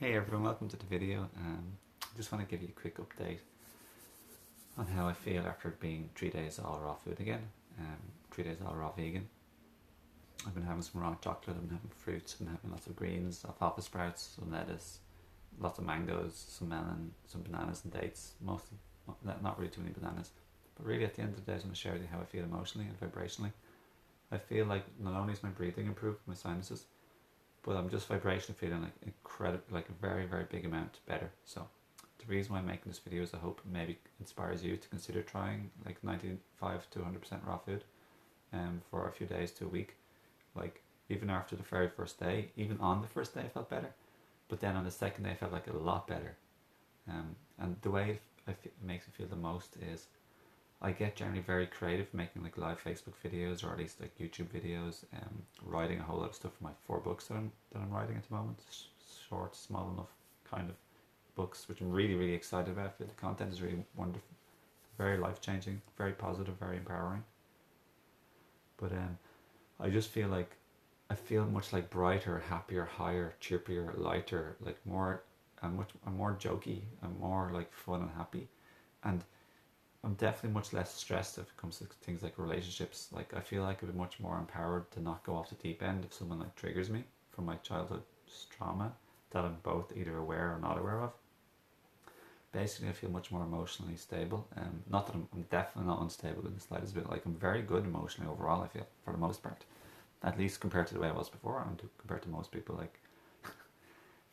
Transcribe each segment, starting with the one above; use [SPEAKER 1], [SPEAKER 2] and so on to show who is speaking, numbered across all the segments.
[SPEAKER 1] Hey everyone, welcome to the video. I just want to give you a quick update on how I feel after being 3 days all raw food again. 3 days all raw vegan. I've been having some raw chocolate, I've been having fruits, I've been having lots of greens, alfalfa sprouts, some lettuce, lots of mangoes, some melon, some bananas and dates. Mostly, not really too many bananas. But really at the end of the day, I just want to share with you how I feel emotionally and vibrationally. I feel like not only is my breathing improved, my sinuses, but I'm just vibrationally feeling like incredible, like a very, very big amount better. So the reason why I'm making this video is I hope it maybe inspires you to consider trying like 95 to 100% raw food for a few days to a week. Like even after the very first day, even on the first day I felt better, but then on the second day I felt like a lot better. And the way it makes me feel the most is I get generally very creative making like live Facebook videos or at least like YouTube videos, writing a whole lot of stuff for my 4 books that I'm writing at the moment. Short, small enough kind of books, which I'm really, really excited about. I feel the content is really wonderful, very life changing, very positive, very empowering. But I just feel like I feel much like brighter, happier, higher, chirpier, lighter, like I'm more jokey, I'm more like fun and happy, and I'm definitely much less stressed if it comes to things like relationships. Like I feel like I'm much more empowered to not go off the deep end if someone like triggers me from my childhood trauma that I'm both either aware or not aware of. Basically, I feel much more emotionally stable. Not that I'm definitely not unstable in the slightest bit. Like I'm very good emotionally overall. I feel for the most part, at least compared to the way I was before, and compared to most people, like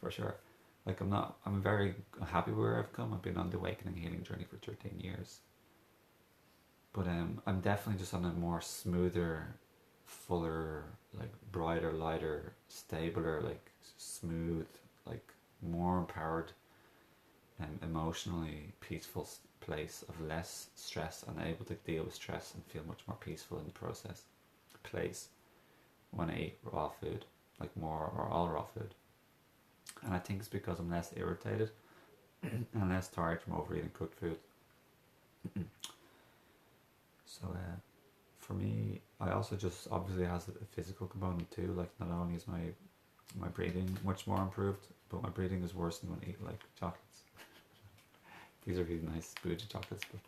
[SPEAKER 1] for sure. Like I'm very happy where I've come. I've been on the awakening healing journey for 13 years. But I'm definitely just on a more smoother, fuller, like brighter, lighter, stabler, like smooth, like more empowered and emotionally peaceful place of less stress and able to deal with stress and feel much more peaceful in the process. Place when I eat raw food, like more or all raw food. And I think it's because I'm less irritated and less tired from overeating cooked food. So for me, I also just obviously has a physical component too. Like not only is my breathing much more improved, but my breathing is worse than when I eat like chocolates. These are really nice bougie chocolates, but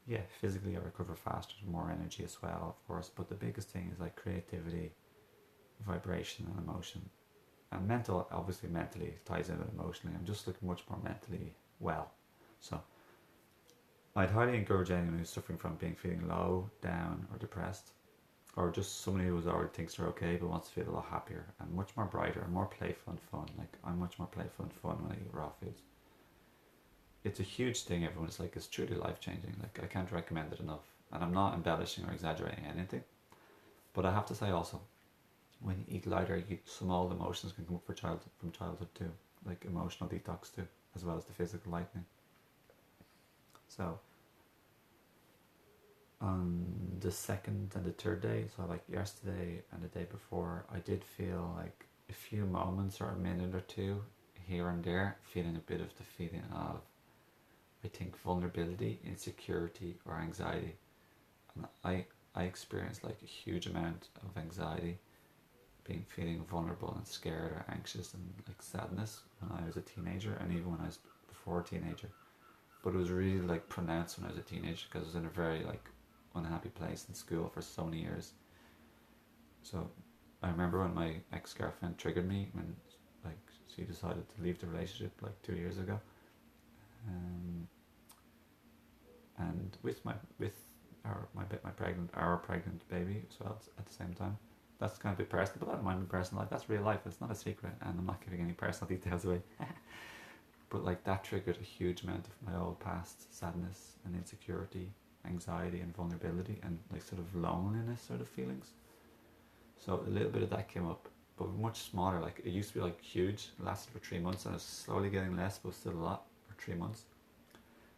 [SPEAKER 1] yeah, physically I recover faster, more energy as well, of course. But the biggest thing is like creativity, vibration, and emotion. And mental, obviously, mentally ties in with emotionally. I'm just looking much more mentally well. So I'd highly encourage anyone who's suffering from feeling low, down, or depressed, or just someone who already thinks they're okay but wants to feel a lot happier and much more brighter and more playful and fun. Like I'm much more playful and fun when I eat raw foods. It's a huge thing, everyone. It's like it's truly life changing. Like I can't recommend it enough. And I'm not embellishing or exaggerating anything. But I have to say also, when you eat lighter, some old emotions can come up from childhood too, like emotional detox too, as well as the physical lightening. So on the second and the third day, so like yesterday and the day before, I did feel like a few moments or a minute or two here and there, feeling a bit of the feeling of, I think, vulnerability, insecurity, or anxiety. And I experienced like a huge amount of anxiety, feeling vulnerable and scared or anxious and like sadness when I was a teenager, and even when I was before a teenager. But it was really like pronounced when I was a teenager because I was in a very like unhappy place in school for so many years. So I remember when my ex-girlfriend triggered me when like she decided to leave the relationship like 2 years ago, and with our pregnant baby as well at the same time. That's kind of a bit personal, but I don't mind my personal life. That's real life. It's not a secret, and I'm not giving any personal details away. But like that triggered a huge amount of my old past sadness and insecurity, anxiety and vulnerability, and like sort of loneliness sort of feelings. So a little bit of that came up, but much smaller. Like it used to be like huge. It lasted for 3 months, and it's slowly getting less, but still a lot for 3 months.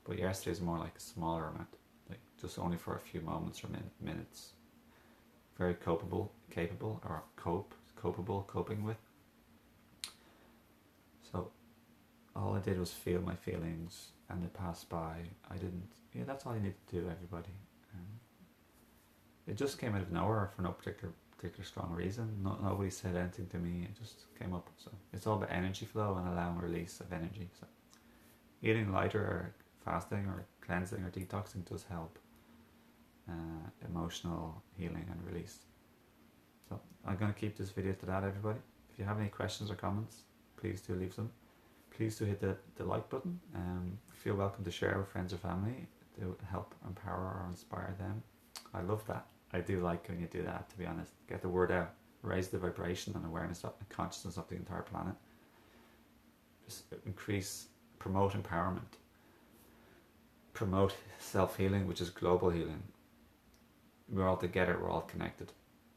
[SPEAKER 1] But yesterday is more like a smaller amount, like just only for a few moments or minutes. Very capable, or coping with. So all I did was feel my feelings, and it passed by. I didn't. That's all you need to do, everybody. It just came out of nowhere for no particular particular strong reason. Nobody said anything to me. It just came up. So it's all about energy flow and allowing release of energy. So eating lighter or fasting or cleansing or detoxing does help emotional healing and release. So I'm going to keep this video to that, everybody. If you have any questions or comments, please do leave them. Please do hit the like button. Feel welcome to share with friends or family to help empower or inspire them. I love that. I do like when you do that, to be honest. Get the word out. Raise the vibration and awareness and consciousness of the entire planet. Just increase, promote empowerment. Promote self-healing, which is global healing. We're all together, we're all connected.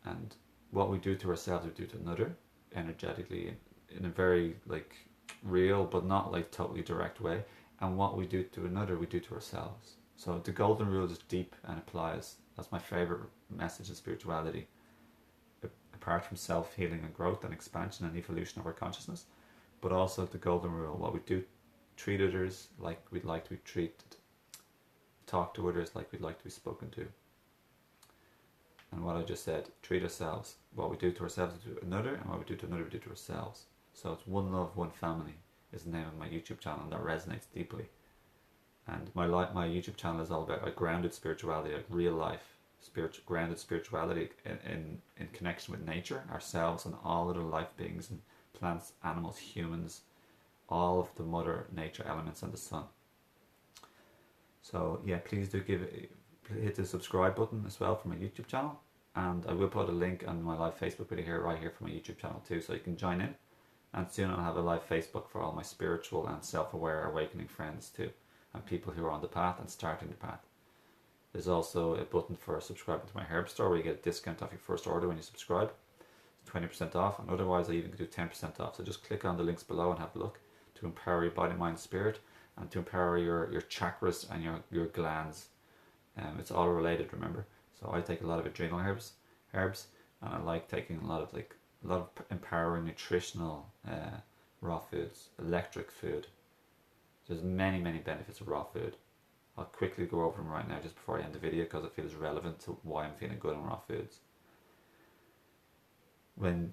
[SPEAKER 1] And what we do to ourselves, we do to another, energetically, in a very like real but not like totally direct way. And what we do to another, we do to ourselves. So the golden rule is deep and applies. That's my favorite message in spirituality. Apart from self-healing and growth and expansion and evolution of our consciousness, but also the golden rule, what we do, treat others like we'd like to be treated, talk to others like we'd like to be spoken to. And what I just said, treat ourselves. What we do to ourselves, we do to another, and what we do to another, we do to ourselves. So it's one love, one family is the name of my YouTube channel, and that resonates deeply. And my YouTube channel is all about grounded spirituality, like real life, grounded spirituality in connection with nature, ourselves, and all other life beings, and plants, animals, humans, all of the mother nature elements and the sun. So yeah, please do hit the subscribe button as well for my YouTube channel, and I will put a link on my live Facebook video here, right here, for my YouTube channel too, so you can join in. And soon I'll have a live Facebook for all my spiritual and self-aware awakening friends too, and people who are on the path and starting the path. There's also a button for subscribing to my herb store where you get a discount off your first order when you subscribe. It's 20% off, and otherwise I even do 10% off. So just click on the links below and have a look to empower your body, mind, spirit, and to empower your chakras and your glands. It's all related, remember. So I take a lot of adrenal herbs, and I like taking a lot of empowering nutritional raw foods, electric food. There's many benefits of raw food. I'll quickly go over them right now just before I end the video because it feels relevant to why I'm feeling good on raw foods. When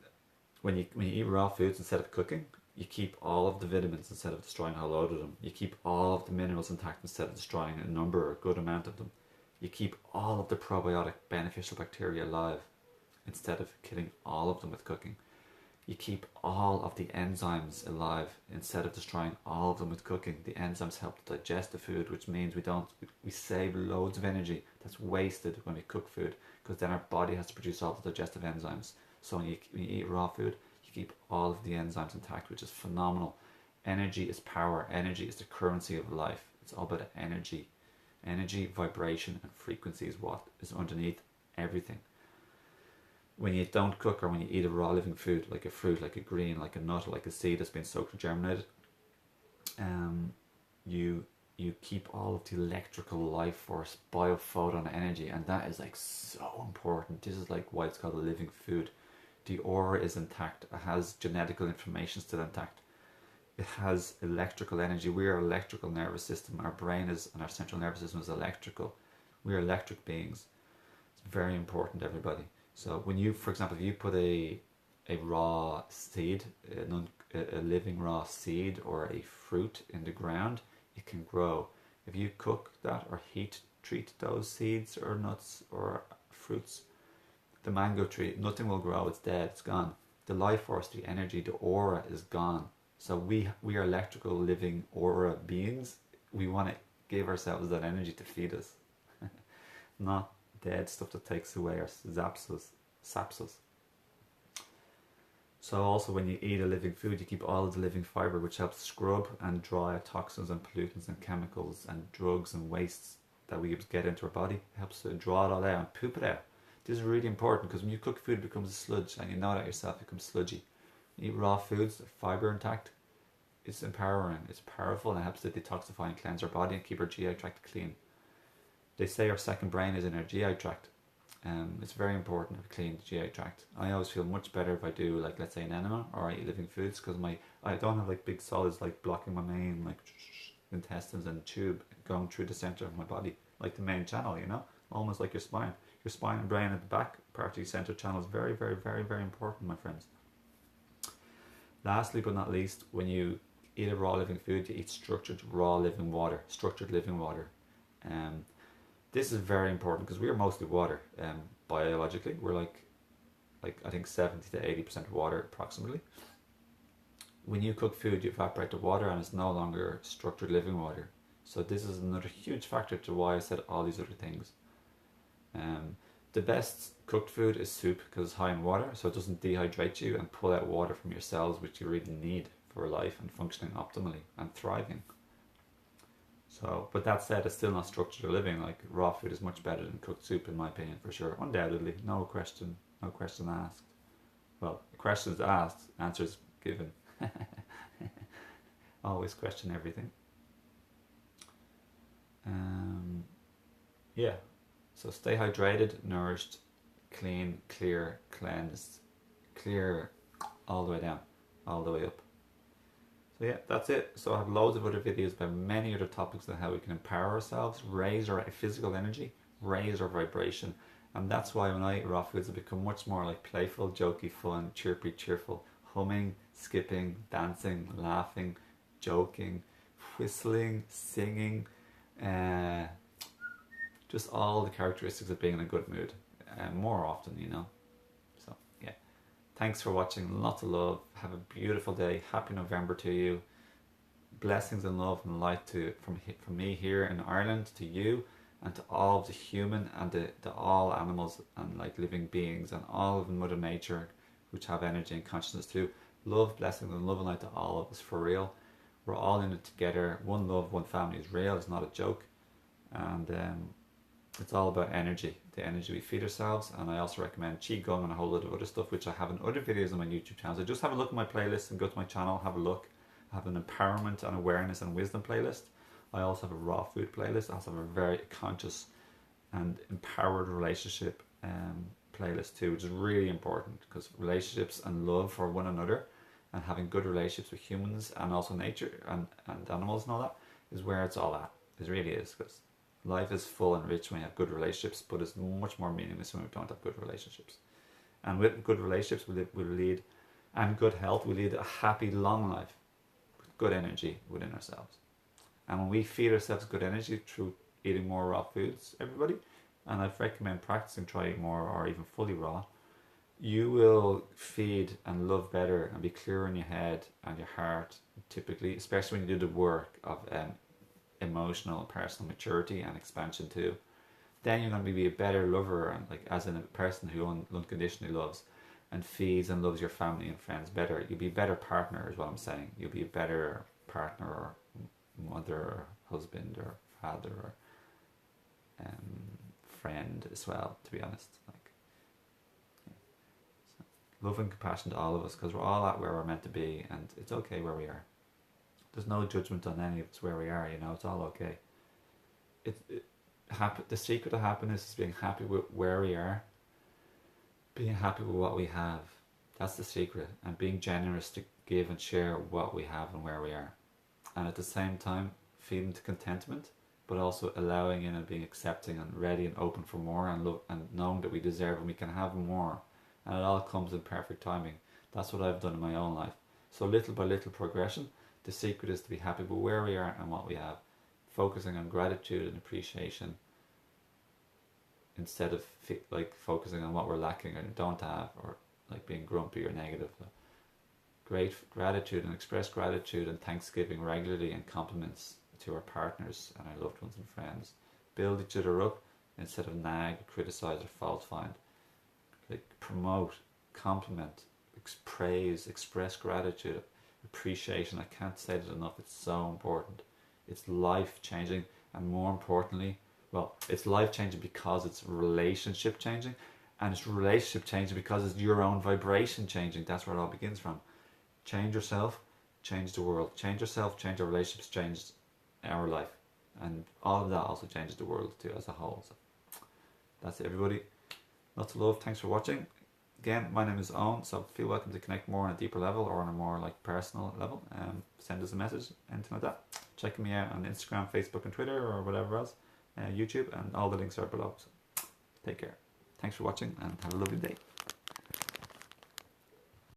[SPEAKER 1] you eat raw foods instead of cooking, you keep all of the vitamins instead of destroying a whole load of them. You keep all of the minerals intact instead of destroying a number or a good amount of them. You keep all of the probiotic beneficial bacteria alive instead of killing all of them with cooking. You keep all of the enzymes alive instead of destroying all of them with cooking. The enzymes help to digest the food, which means we save loads of energy that's wasted when we cook food, because then our body has to produce all the digestive enzymes. So when you eat raw food, you keep all of the enzymes intact, which is phenomenal. Energy is power. Energy is the currency of life. It's all about energy. Energy, vibration, and frequency is what is underneath everything. When you don't cook, or when you eat a raw living food, like a fruit, like a green, like a nut, like a seed that's been soaked or germinated, you keep all of the electrical life force, biophoton energy, and that is like so important. This is like why it's called a living food. The aura is intact. It has genetical information still intact. It has electrical energy. We are electrical nervous system. Our brain is, and our central nervous system is electrical. We are electric beings. It's very important, everybody. So when you, for example, if you put a raw seed, a living raw seed or a fruit in the ground, it can grow. If you cook that or heat treat those seeds or nuts or fruits, the mango tree, nothing will grow. It's dead. It's gone. The life force, the energy, the aura is gone. So we are electrical living aura beings. We want to give ourselves that energy to feed us, not dead stuff that takes away or saps us. So also when you eat a living food, you keep all of the living fiber, which helps scrub and dry toxins and pollutants and chemicals and drugs and wastes that we get into our body. It helps to draw it all out and poop it out. This is really important because when you cook food, it becomes a sludge, and you know that yourself, it becomes sludgy. You eat raw foods, fiber intact, it's empowering, it's powerful, and it helps to detoxify and cleanse our body and keep our GI tract clean. They say our second brain is in our GI tract. It's very important to clean the GI tract. I always feel much better if I do, like, let's say an enema or I eat living foods, because I don't have like big solids like blocking my main like intestines and tube going through the center of my body, like the main channel, you know, almost like your spine and brain at the back part of your center channel is very, very, very, very important, my friends. Lastly but not least, when you eat a raw living food, you eat structured raw living water, structured living water. This is very important because we are mostly water. Biologically, we're like I think 70 to 80% water approximately. When you cook food, you evaporate the water and it's no longer structured living water. So this is another huge factor to why I said all these other things. The best cooked food is soup because it's high in water, so it doesn't dehydrate you and pull out water from your cells, which you really need for life and functioning optimally and thriving. So, but that said, it's still not structured living. Like raw food is much better than cooked soup, in my opinion, for sure. Undoubtedly, no question asked. Well, questions asked, answers given. Always question everything. Yeah. So stay hydrated, nourished, clean, clear, cleansed, clear all the way down, all the way up. So yeah, that's it. So I have loads of other videos about many other topics on how we can empower ourselves, raise our physical energy, raise our vibration. And that's why when I eat raw foods, I become much more like playful, jokey, fun, chirpy, cheerful, humming, skipping, dancing, laughing, joking, whistling, singing, just all the characteristics of being in a good mood, more often, you know. So yeah, thanks for watching. Lots of love. Have a beautiful day. Happy November to you. Blessings and love and light from me here in Ireland to you and to all of the human and the all animals and like living beings and all of Mother Nature, which have energy and consciousness too. Love, blessings and love and light to all of us, for real. We're all in it together. One love, one family is real. It's not a joke. And it's all about energy, the energy we feed ourselves. And I also recommend Qigong and a whole lot of other stuff, which I have in other videos on my YouTube channel. So just have a look at my playlist and go to my channel, have a look. I have an empowerment and awareness and wisdom playlist. I also have a raw food playlist. I also have a very conscious and empowered relationship playlist too, which is really important because relationships and love for one another and having good relationships with humans and also nature and animals and all that is where it's all at. It really is, because life is full and rich when we have good relationships, but it's much more meaningless when we don't have good relationships. And with good relationships, we lead, and good health, we lead a happy, long life with good energy within ourselves. And when we feed ourselves good energy through eating more raw foods, everybody, and I'd recommend practicing trying more or even fully raw, you will feed and love better and be clearer in your head and your heart, typically, especially when you do the work of emotional and personal maturity and expansion too. Then you're going to be a better lover, and like as in a person who unconditionally loves and feeds and loves your family and friends better. You'll be a better partner is what I'm saying. You'll be a better partner or mother or husband or father or friend as well, to be honest. Like, yeah. So, love and compassion to all of us, because we're all at where we're meant to be, and it's okay where we are. There's no judgment on any of us where we are, you know, it's all okay. The secret of happiness is being happy with where we are, being happy with what we have. That's the secret. And being generous to give and share what we have and where we are. And at the same time, feeling to contentment, but also allowing in and being accepting and ready and open for more and love and knowing that we deserve and we can have more. And it all comes in perfect timing. That's what I've done in my own life. So little by little progression. The secret is to be happy with where we are and what we have, focusing on gratitude and appreciation instead of like focusing on what we're lacking or don't have, or like being grumpy or negative. Great gratitude and express gratitude and thanksgiving regularly and compliments to our partners and our loved ones and friends. Build each other up instead of nag, criticize or fault find. Like promote, compliment, praise, express gratitude, appreciation. I can't say it enough. It's so important. It's life changing, and more importantly, well, it's life changing because it's relationship changing, and it's relationship changing because it's your own vibration changing. That's where it all begins from. Change yourself, change the world. Change yourself, change our relationships, change our life, and all of that also changes the world too as a whole. So that's it, everybody. Lots of love. Thanks for watching. Again, my name is Owen, so feel welcome to connect more on a deeper level or on a more like personal level. Send us a message, anything like that. Check me out on Instagram, Facebook and Twitter or whatever else, YouTube, and all the links are below. So take care. Thanks for watching and have a lovely day.